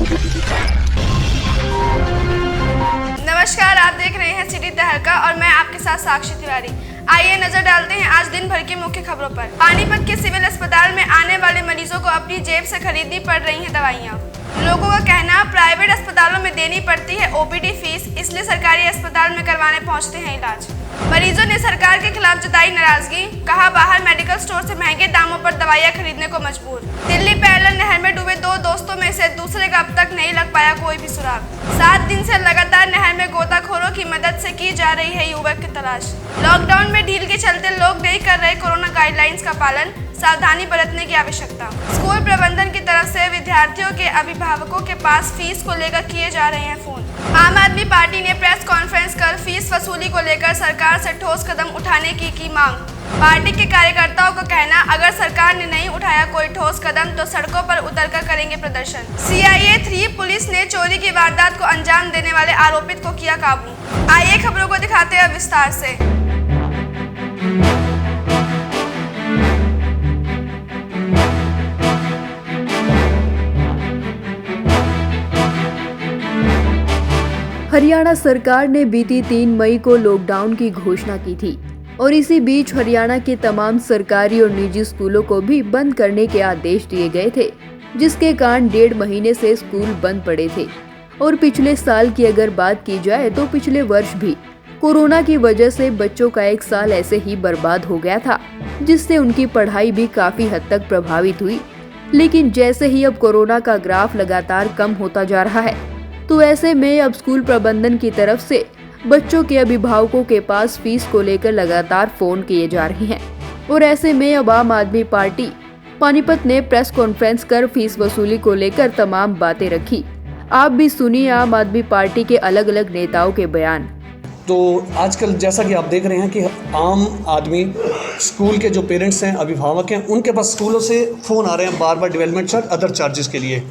नमस्कार, आप देख रहे हैं सिटी तहलका और मैं आपके साथ साक्षी तिवारी। आइए नजर डालते हैं आज दिन भर की मुख्य खबरों पर। पानीपत के सिविल अस्पताल में आने वाले मरीजों को अपनी जेब से खरीदनी पड़ रही हैं दवाइयाँ। लोगों का कहना, प्राइवेट अस्पतालों में देनी पड़ती है ओपीडी फीस, इसलिए सरकारी अस्पताल में करवाने पहुंचते हैं इलाज। मरीजों ने सरकार के खिलाफ जताई नाराजगी, कहा बाहर मेडिकल स्टोर से महंगे दामों पर दवाइयां खरीदने को मजबूर। दिल्ली पैरेलल नहर में डूबे 2 दोस्तों में से दूसरे का अब तक नहीं लग पाया कोई भी सुराग। 7 दिन से लगातार नहर में गोताखोरों की मदद से की जा रही है युवक की तलाश। लॉकडाउन में ढील के चलते लोग नहीं कर रहे कोरोना गाइडलाइंस का पालन, सावधानी बरतने की आवश्यकता। स्कूल प्रबंधन की तरफ से विद्यार्थियों के अभिभावकों के पास फीस को लेकर किए जा रहे हैं फोन। आम आदमी पार्टी ने प्रेस कॉन्फ्रेंस कर फीस वसूली को लेकर सरकार से ठोस कदम उठाने की मांग। पार्टी के कार्यकर्ताओं का कहना, अगर सरकार ने नहीं उठाया कोई ठोस कदम तो सड़कों पर उतरकर करेंगे प्रदर्शन। CIA 3 पुलिस ने चोरी की वारदात को अंजाम देने वाले आरोपित को किया काबू। आइए खबरों को दिखाते हैं विस्तार से। हरियाणा सरकार ने बीती 3 मई को लॉकडाउन की घोषणा की थी और इसी बीच हरियाणा के तमाम सरकारी और निजी स्कूलों को भी बंद करने के आदेश दिए गए थे, जिसके कारण 1.5 महीने से स्कूल बंद पड़े थे। और पिछले साल की अगर बात की जाए तो पिछले वर्ष भी कोरोना की वजह से बच्चों का 1 साल ऐसे ही बर्बाद हो गया था, जिससे उनकी पढ़ाई भी काफी हद तक प्रभावित हुई। लेकिन जैसे ही अब कोरोना का ग्राफ लगातार कम होता जा रहा है, तो ऐसे में अब स्कूल प्रबंधन की तरफ से बच्चों के अभिभावकों के पास फीस को लेकर लगातार फोन किए जा रहे हैं। और ऐसे में अब आम आदमी पार्टी पानीपत ने प्रेस कॉन्फ्रेंस कर फीस वसूली को लेकर तमाम बातें रखी। आप भी सुनिए आम आदमी पार्टी के अलग अलग नेताओं के बयान। तो आजकल जैसा कि आप देख रहे हैं कि आम आदमी स्कूल के जो पेरेंट्स हैं, अभिभावक हैं, उनके पास स्कूलों से फ़ोन आ रहे हैं बार बार डेवलपमेंट चार्ज, अदर चार्जेस के लिए।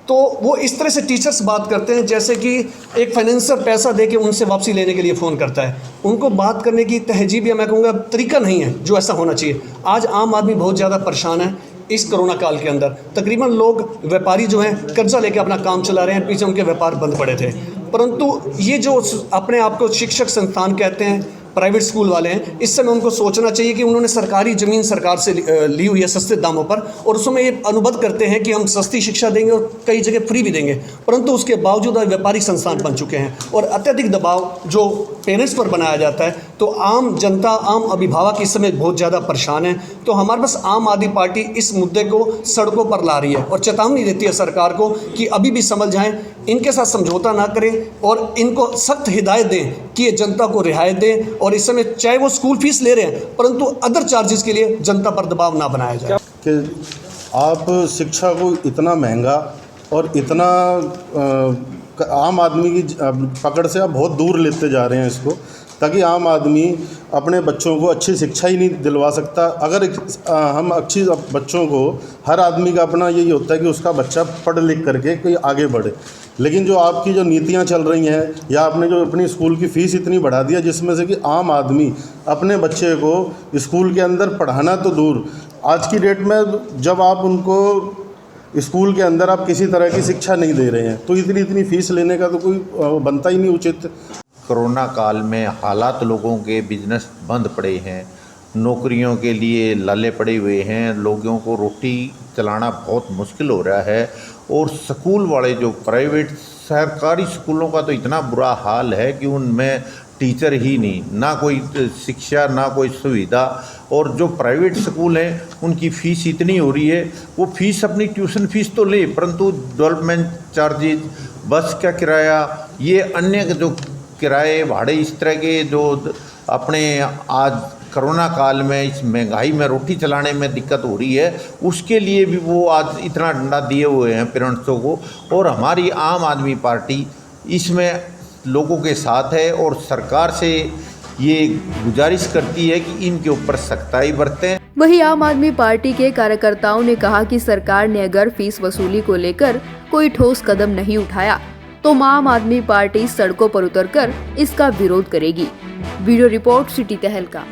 तो वो इस तरह से टीचर्स बात करते हैं जैसे कि एक फाइनेंसर पैसा दे के उनसे वापसी लेने के लिए फ़ोन करता है। उनको बात करने की तहजीब या मैं कहूँगा तरीका नहीं है जो ऐसा होना चाहिए। आज आम आदमी बहुत ज़्यादा परेशान है इस कोरोना काल के अंदर। तकरीबन लोग व्यापारी जो हैं कर्जा लेके अपना काम चला रहे हैं, पीछे उनके व्यापार बंद पड़े थे। परंतु ये जो अपने आप को शिक्षक संस्थान कहते हैं, प्राइवेट स्कूल वाले हैं, इस समय उनको सोचना चाहिए कि उन्होंने सरकारी ज़मीन सरकार से ली हुई है सस्ते दामों पर, और उसमें ये अनुबंध करते हैं कि हम सस्ती शिक्षा देंगे और कई जगह फ्री भी देंगे। परंतु उसके बावजूद व्यापारिक संस्थान बन चुके हैं और अत्यधिक दबाव जो पेरेंट्स पर बनाया जाता है, तो आम जनता, आम अभिभावक इस समय बहुत ज़्यादा परेशान है। तो हमारे पास आम आदमी पार्टी इस मुद्दे को सड़कों पर ला रही है और चेतावनी देती है सरकार को कि अभी भी समझ जाएं, इनके साथ समझौता ना करें और इनको सख्त हिदायत दें कि ये जनता को रियायत दें। और इस समय चाहे वो स्कूल फीस ले रहे हैं, परंतु अदर चार्जेस के लिए जनता पर दबाव ना बनाया जाए। कि आप शिक्षा को इतना महंगा और इतना आम आदमी की पकड़ से आप बहुत दूर लेते जा रहे हैं इसको, ताकि आम आदमी अपने बच्चों को अच्छी शिक्षा ही नहीं दिलवा सकता। अगर हम अच्छी बच्चों को, हर आदमी का अपना यही होता है कि उसका बच्चा पढ़ लिख करके कोई आगे बढ़े, लेकिन जो आपकी जो नीतियां चल रही हैं या आपने जो अपनी स्कूल की फ़ीस इतनी बढ़ा दिया जिसमें से कि आम आदमी अपने बच्चे को स्कूल के अंदर पढ़ाना तो दूर, आज की डेट में जब आप उनको स्कूल के अंदर आप किसी तरह की शिक्षा नहीं दे रहे हैं तो इतनी फ़ीस लेने का तो कोई बनता ही नहीं उचित। कोरोना काल में हालात, लोगों के बिजनेस बंद पड़े हैं, नौकरियों के लिए लाले पड़े हुए हैं, लोगों को रोटी चलाना बहुत मुश्किल हो रहा है। और स्कूल वाले जो प्राइवेट सरकारी स्कूलों का तो इतना बुरा हाल है कि उनमें टीचर ही नहीं, ना कोई शिक्षा, ना कोई सुविधा। और जो प्राइवेट स्कूल हैं उनकी फ़ीस इतनी हो रही है, वो फ़ीस अपनी ट्यूशन फ़ीस तो ले, परंतु डेवलपमेंट चार्जेज, बस का किराया, ये अन्य जो किराए भाड़े, इस तरह के जो अपने आज कोरोना काल में इस महंगाई में रोटी चलाने में दिक्कत हो रही है, उसके लिए भी वो आज इतना डंडा दिए हुए हैं पेरेंट्सों को। और हमारी आम आदमी पार्टी इसमें लोगों के साथ है और सरकार से ये गुजारिश करती है कि इनके ऊपर सख्ताई बरतें। वहीं आम आदमी पार्टी के कार्यकर्ताओं ने कहा कि सरकार ने अगर फीस वसूली को लेकर कोई ठोस कदम नहीं उठाया तो आम आदमी पार्टी सड़कों पर उतरकर इसका विरोध करेगी। वीडियो रिपोर्ट सिटी तहलका।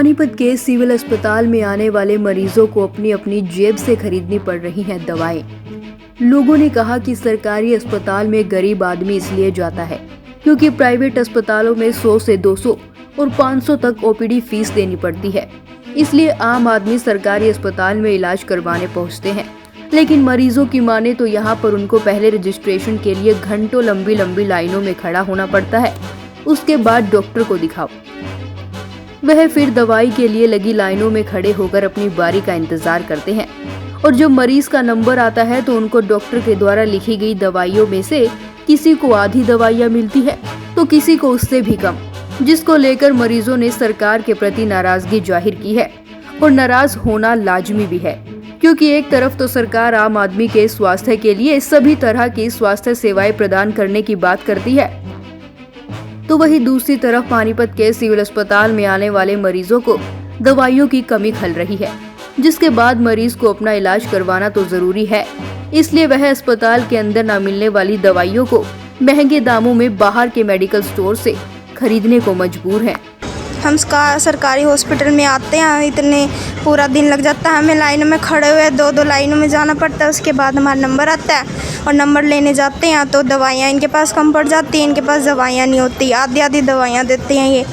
पानीपत के सिविल अस्पताल में आने वाले मरीजों को अपनी अपनी जेब से खरीदनी पड़ रही हैं दवाएं। लोगों ने कहा कि सरकारी अस्पताल में गरीब आदमी इसलिए जाता है क्योंकि प्राइवेट अस्पतालों में 100 से 200 और 500 तक ओपीडी फीस देनी पड़ती है। इसलिए आम आदमी सरकारी अस्पताल में इलाज करवाने पहुंचते हैं, लेकिन मरीजों की माने तो यहाँ पर उनको पहले रजिस्ट्रेशन के लिए घंटों लंबी लंबी लाइनों में खड़ा होना पड़ता है। उसके बाद डॉक्टर को दिखाओ, वह फिर दवाई के लिए लगी लाइनों में खड़े होकर अपनी बारी का इंतजार करते हैं और जब मरीज का नंबर आता है तो उनको डॉक्टर के द्वारा लिखी गई दवाइयों में से किसी को आधी दवाइयाँ मिलती है तो किसी को उससे भी कम, जिसको लेकर मरीजों ने सरकार के प्रति नाराजगी जाहिर की है और नाराज होना लाजमी भी है, क्योंकि एक तरफ तो सरकार आम आदमी के स्वास्थ्य के लिए सभी तरह की स्वास्थ्य सेवाएं प्रदान करने की बात करती है, तो वहीं दूसरी तरफ पानीपत के सिविल अस्पताल में आने वाले मरीजों को दवाइयों की कमी खल रही है, जिसके बाद मरीज को अपना इलाज करवाना तो जरूरी है। इसलिए वह अस्पताल के अंदर न मिलने वाली दवाइयों को महंगे दामों में बाहर के मेडिकल स्टोर से खरीदने को मजबूर हैं। हम सरकारी हॉस्पिटल में आते हैं, इतने पूरा दिन लग जाता है, हमें लाइन में खड़े हुए 2-2 लाइनों में जाना पड़ता है। उसके बाद हमारा नंबर आता है और नंबर लेने जाते हैं तो दवाइयाँ इनके पास कम पड़ जाती हैं, इनके पास दवाइयाँ नहीं होती, आधी दवाइयाँ देते हैं। ये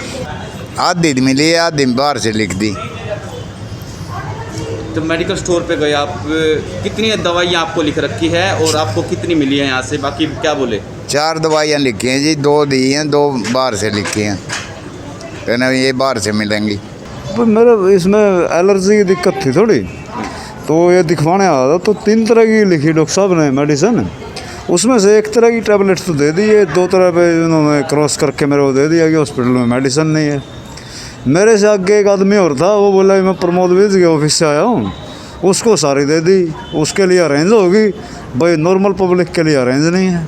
आधी मिली, आधी बाहर से लिख दी। जब मेडिकल स्टोर पे गए आप, कितनी दवाइयाँ आपको लिख रखी है और आपको कितनी मिली है यहाँ से, बाकी क्या बोले? 4 दवाइयाँ लिखी हैं जी, 2 दी हैं, 2 बाहर से लिखी हैं, कहना ये बाहर से मिलेंगी। तो मेरा इसमें एलर्जी की दिक्कत थी थोड़ी, तो ये दिखवाने आया था तो 3 तरह की लिखी डॉक्टर साहब ने मेडिसिन, उसमें से 1 तरह की टैबलेट्स तो दे दी है, 2 तरह पे उन्होंने क्रॉस करके मेरे को दे दिया कि हॉस्पिटल में मेडिसिन नहीं है। मेरे से आगे एक आदमी और था, वो बोला मैं प्रमोद विज के ऑफिस से आया हूँ, उसको सारी दे दी, उसके लिए अरेंज होगी, भाई नॉर्मल पब्लिक के लिए अरेंज नहीं है।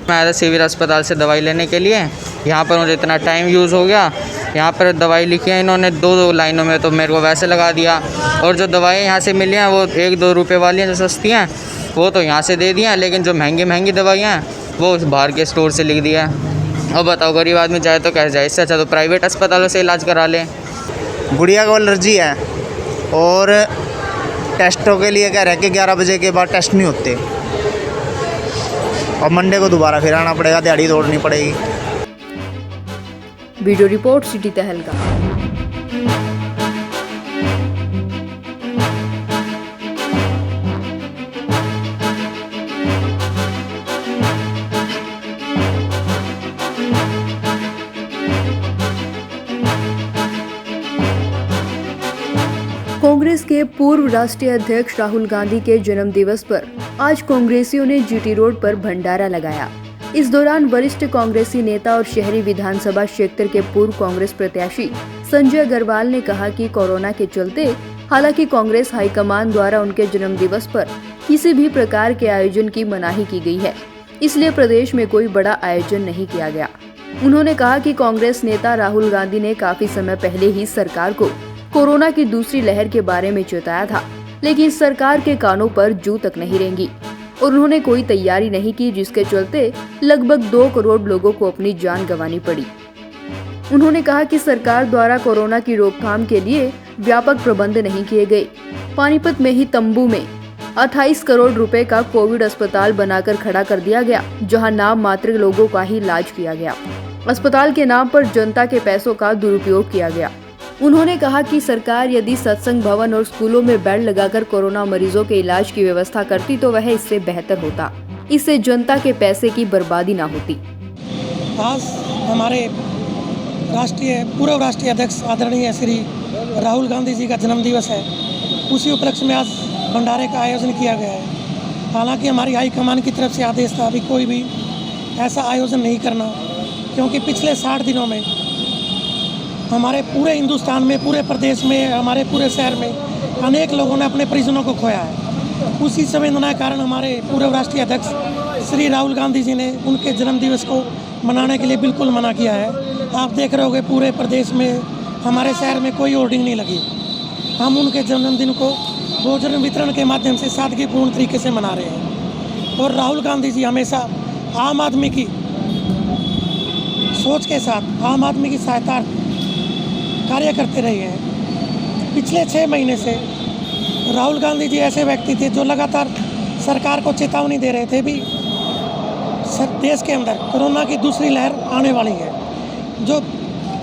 मैं आया था सिविल अस्पताल से दवाई लेने के लिए, यहाँ पर मुझे इतना टाइम यूज़ हो गया। यहाँ पर दवाई लिखी है इन्होंने 2 लाइनों में, तो मेरे को वैसे लगा दिया, और जो दवाइयाँ यहाँ से मिली हैं वो 1-2 रुपये वाली हैं, जो सस्ती हैं वो तो यहाँ से दे दी हैं, लेकिन जो महंगी दवाइयाँ हैं वो बाहर के स्टोर से लिख दिया है। अब बताओ गरीब आदमी जाए तो कैसे जाए? इससे अच्छा तो प्राइवेट अस्पतालों से इलाज करा लें। गुड़िया को एलर्जी है और टेस्टों के लिए कह रहे हैं कि 11 बजे के बाद टेस्ट नहीं होते, और मंडे को दोबारा फिर आना पड़ेगा, दिहाड़ी तोड़नी पड़ेगी। वीडियो रिपोर्ट सिटी तहलका। कांग्रेस के पूर्व राष्ट्रीय अध्यक्ष राहुल गांधी के जन्म दिवस पर आज कांग्रेसियों ने जीटी रोड पर भंडारा लगाया। इस दौरान वरिष्ठ कांग्रेसी नेता और शहरी विधानसभा क्षेत्र के पूर्व कांग्रेस प्रत्याशी संजय अग्रवाल ने कहा कि कोरोना के चलते हालांकि कांग्रेस हाईकमान द्वारा उनके जन्म दिवस पर किसी भी प्रकार के आयोजन की मनाही की गई है, इसलिए प्रदेश में कोई बड़ा आयोजन नहीं किया गया। उन्होंने कहा कि कांग्रेस नेता राहुल गांधी ने काफी समय पहले ही सरकार को कोरोना की दूसरी लहर के बारे में चेताया था, लेकिन सरकार के कानों पर जू तक नहीं रेंगी और उन्होंने कोई तैयारी नहीं की, जिसके चलते लगभग 2 करोड़ लोगों को अपनी जान गंवानी पड़ी। उन्होंने कहा कि सरकार द्वारा कोरोना की रोकथाम के लिए व्यापक प्रबंध नहीं किए गए। पानीपत में ही तंबू में 28 करोड़ रुपए का कोविड अस्पताल बनाकर खड़ा कर दिया गया, जहां नाम मात्र लोगों का ही इलाज किया गया। अस्पताल के नाम पर जनता के पैसों का दुरुपयोग किया गया। उन्होंने कहा कि सरकार यदि सत्संग भवन और स्कूलों में बेड लगाकर कोरोना मरीजों के इलाज की व्यवस्था करती तो वह इससे बेहतर होता, इससे जनता के पैसे की बर्बादी ना होती। आज हमारे पूर्व राष्ट्रीय अध्यक्ष आदरणीय श्री राहुल गांधी जी का जन्मदिवस है, उसी उपलक्ष्य में आज भंडारे का आयोजन किया गया है। हालांकि हमारी हाईकमान की तरफ से आदेश था अभी कोई भी ऐसा आयोजन नहीं करना, क्योंकि पिछले 60 दिनों में हमारे पूरे हिंदुस्तान में, पूरे प्रदेश में, हमारे पूरे शहर में अनेक लोगों ने अपने परिजनों को खोया है। उसी संवेदना के कारण हमारे पूर्व राष्ट्रीय अध्यक्ष श्री राहुल गांधी जी ने उनके जन्मदिवस को मनाने के लिए बिल्कुल मना किया है। आप देख रहे होंगे पूरे प्रदेश में, हमारे शहर में कोई होर्डिंग नहीं लगी। हम उनके जन्मदिन को भोजन वितरण के माध्यम से सादगीपूर्ण तरीके से मना रहे हैं। और राहुल गांधी जी हमेशा आम आदमी की सोच के साथ, आम आदमी की सहायता कार्य करते रहे हैं। पिछले 6 महीने से राहुल गांधी जी ऐसे व्यक्ति थे जो लगातार सरकार को चेतावनी दे रहे थे भी देश के अंदर कोरोना की दूसरी लहर आने वाली है, जो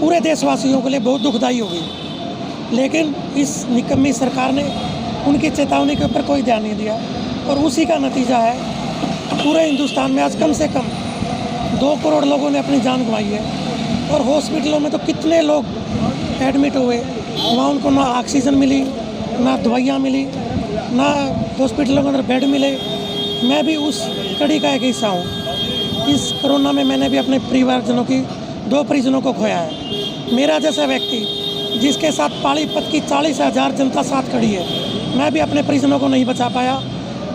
पूरे देशवासियों के लिए बहुत दुखदाई होगी। लेकिन इस निकम्मी सरकार ने उनकी चेतावनी के ऊपर कोई ध्यान नहीं दिया और उसी का नतीजा है पूरे हिंदुस्तान में आज कम से कम 2 करोड़ लोगों ने अपनी जान गंवाई है। और हॉस्पिटलों में तो कितने लोग एडमिट हुए, वहाँ उनको ना ऑक्सीजन मिली, ना दवाइयाँ मिली, ना हॉस्पिटलों के अंदर बेड मिले। मैं भी उस कड़ी का एक हिस्सा हूँ। इस कोरोना में मैंने भी अपने परिवारजनों की 2 परिजनों को खोया है। मेरा जैसा व्यक्ति जिसके साथ पानीपत की 40,000 जनता साथ खड़ी है, मैं भी अपने परिजनों को नहीं बचा पाया,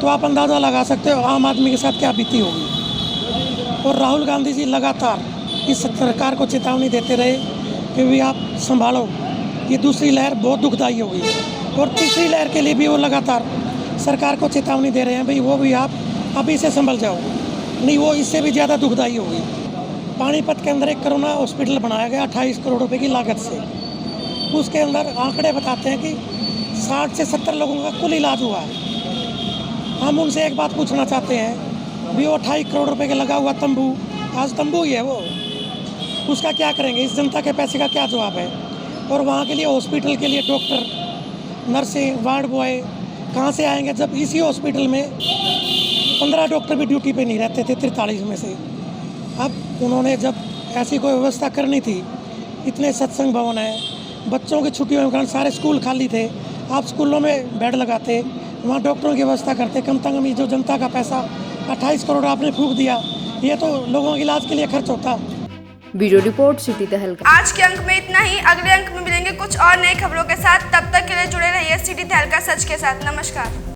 तो आप अंदाज़ा लगा सकते हो आम आदमी के साथ क्या बीती होगी। और राहुल गांधी जी लगातार इस सरकार को चेतावनी देते रहे कि भी आप संभालो, ये दूसरी लहर बहुत दुखदाई होगी। और तीसरी लहर के लिए भी वो लगातार सरकार को चेतावनी दे रहे हैं भाई वो भी आप अभी से संभल जाओ, नहीं वो इससे भी ज़्यादा दुखदाई होगी। पानीपत के अंदर एक कोरोना हॉस्पिटल बनाया गया 28 करोड़ रुपए की लागत से। उसके अंदर आंकड़े बताते हैं कि 60 से 70 लोगों का कुल इलाज हुआ है। हम उनसे एक बात पूछना चाहते हैं भी वो 28 करोड़ रुपए का लगा हुआ तंबू, आज तंबू ही है वो, उसका क्या करेंगे? इस जनता के पैसे का क्या जवाब है? और वहाँ के लिए हॉस्पिटल के लिए डॉक्टर, नर्सें, वार्ड बॉय कहाँ से आएंगे जब इसी हॉस्पिटल में 15 डॉक्टर भी ड्यूटी पे नहीं रहते थे 43 में से। अब उन्होंने जब ऐसी कोई व्यवस्था करनी थी, इतने सत्संग भवन है, बच्चों की छुट्टियों के कारण सारे स्कूल खाली थे, आप स्कूलों में बेड लगाते, वहाँ डॉक्टरों की व्यवस्था करते, कम से कम जो जनता का पैसा 28 करोड़ आपने फूंक दिया, ये तो लोगों के इलाज के लिए खर्च होता। ब्यूरो रिपोर्ट सिटी तहलका। आज के अंक में इतना ही। अगले अंक में मिलेंगे कुछ और नई खबरों के साथ। तब तक के लिए जुड़े रहिए सिटी तहलका सच के साथ। नमस्कार।